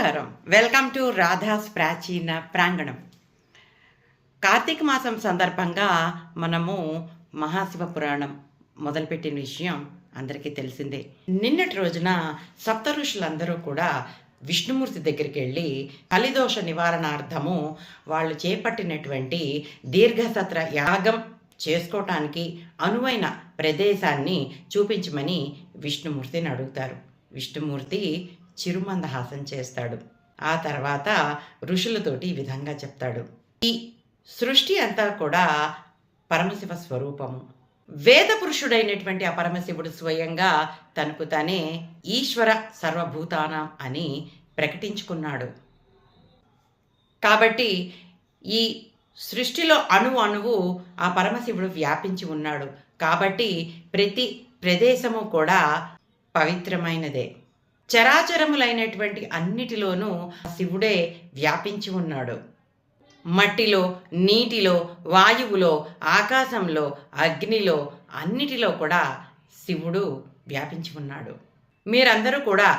నమస్కారం. Welcome to Radha's ప్రాచీన ప్రాంగణం. కార్తీక మాసం సందర్భంగా మనము మహాశివ పురాణం మొదలుపెట్టిన విషయం అందరికీ తెలిసిందే. నిన్నటి రోజున సప్త ఋషులందరూ కూడా విష్ణుమూర్తి దగ్గరికి వెళ్ళి కలిదోష నివారణార్థము వాళ్ళు చేపట్టినటువంటి దీర్ఘసత్ర యాగం చేసుకోవటానికి అనువైన ప్రదేశాన్ని చూపించమని విష్ణుమూర్తిని అడుగుతారు. విష్ణుమూర్తి చిరుమందహాసం చేస్తాడు. ఆ తర్వాత ఋషులతోటి ఈ విధంగా చెప్తాడు. ఈ సృష్టి అంతా కూడా పరమశివ స్వరూపము. వేద పురుషుడైనటువంటి ఆ పరమశివుడు స్వయంగా తనకు తానే ఈశ్వర సర్వభూతానం అని ప్రకటించుకున్నాడు. కాబట్టి ఈ సృష్టిలో అణువు ఆ పరమశివుడు వ్యాపించి ఉన్నాడు. కాబట్టి ప్రతి ప్రదేశము కూడా పవిత్రమైనదే. చరాచరములైనటువంటి అన్నిటిలోనూ శివుడే వ్యాపించి ఉన్నాడు. మట్టిలో, నీటిలో, వాయువులో, ఆకాశంలో, అగ్నిలో, అన్నిటిలో కూడా శివుడు వ్యాపించి ఉన్నాడు. మీరందరూ కూడా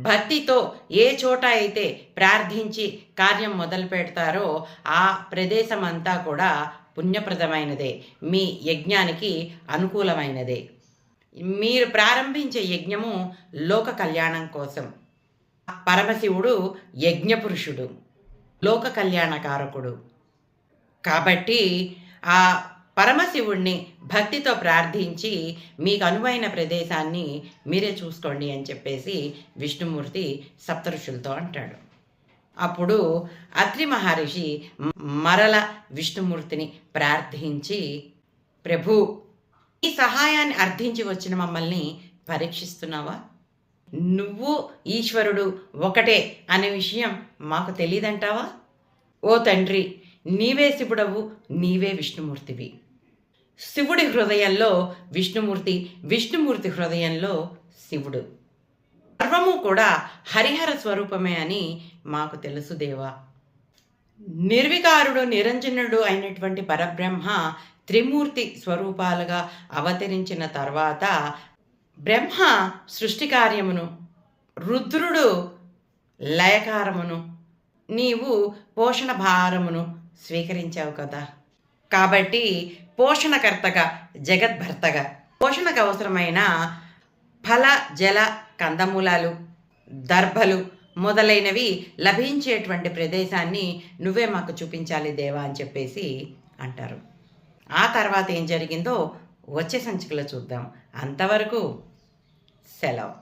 భక్తితో ఏ చోట అయితే ప్రార్థించి కార్యం మొదలు పెడతారో ఆ ప్రదేశం అంతా కూడా పుణ్యప్రదమైనదే, మీ యజ్ఞానికి అనుకూలమైనదే. మీరు ప్రారంభించే యజ్ఞము లోక కళ్యాణం కోసం. పరమశివుడు యజ్ఞపురుషుడు, లోక కళ్యాణకారకుడు. కాబట్టి ఆ పరమశివుణ్ణి భక్తితో ప్రార్థించి మీకు అనువైన ప్రదేశాన్ని మీరే చూసుకోండి అని చెప్పేసి విష్ణుమూర్తి సప్తఋషులతో అంటాడు. అప్పుడు అత్రి మహర్షి మరల విష్ణుమూర్తిని ప్రార్థించి, ప్రభు, ఈ సహాయాన్ని అర్థించి వచ్చిన మమ్మల్ని పరీక్షిస్తున్నావా? నువ్వు ఈశ్వరుడు ఒకటే అనే విషయం మాకు తెలియదంటావా? ఓ తండ్రి, నీవే శివుడవు, నీవే విష్ణుమూర్తివి. శివుడి హృదయంలో విష్ణుమూర్తి, విష్ణుమూర్తి హృదయంలో శివుడు. సర్వము కూడా హరిహర స్వరూపమే అని మాకు తెలుసు దేవా. నిర్వికారుడు, నిరంజనుడు అయినటువంటి పరబ్రహ్మ త్రిమూర్తి స్వరూపాలుగా అవతరించిన తర్వాత బ్రహ్మ సృష్టి కార్యమును, రుద్రుడు లయకారమును, నీవు పోషణ భారమును స్వీకరించావు కదా. కాబట్టి పోషణకర్తగా, జగద్భర్తగా, పోషణకు అవసరమైన ఫల, జల, కందమూలాలు, దర్భలు మొదలైనవి లభించేటువంటి ప్రదేశాన్ని నువ్వే మాకు చూపించాలి దేవా అని చెప్పేసి అంటారు. ఆ తర్వాత ఏం జరిగిందో వచ్చే సంచికలో చూద్దాం. అంతవరకు సెలవు.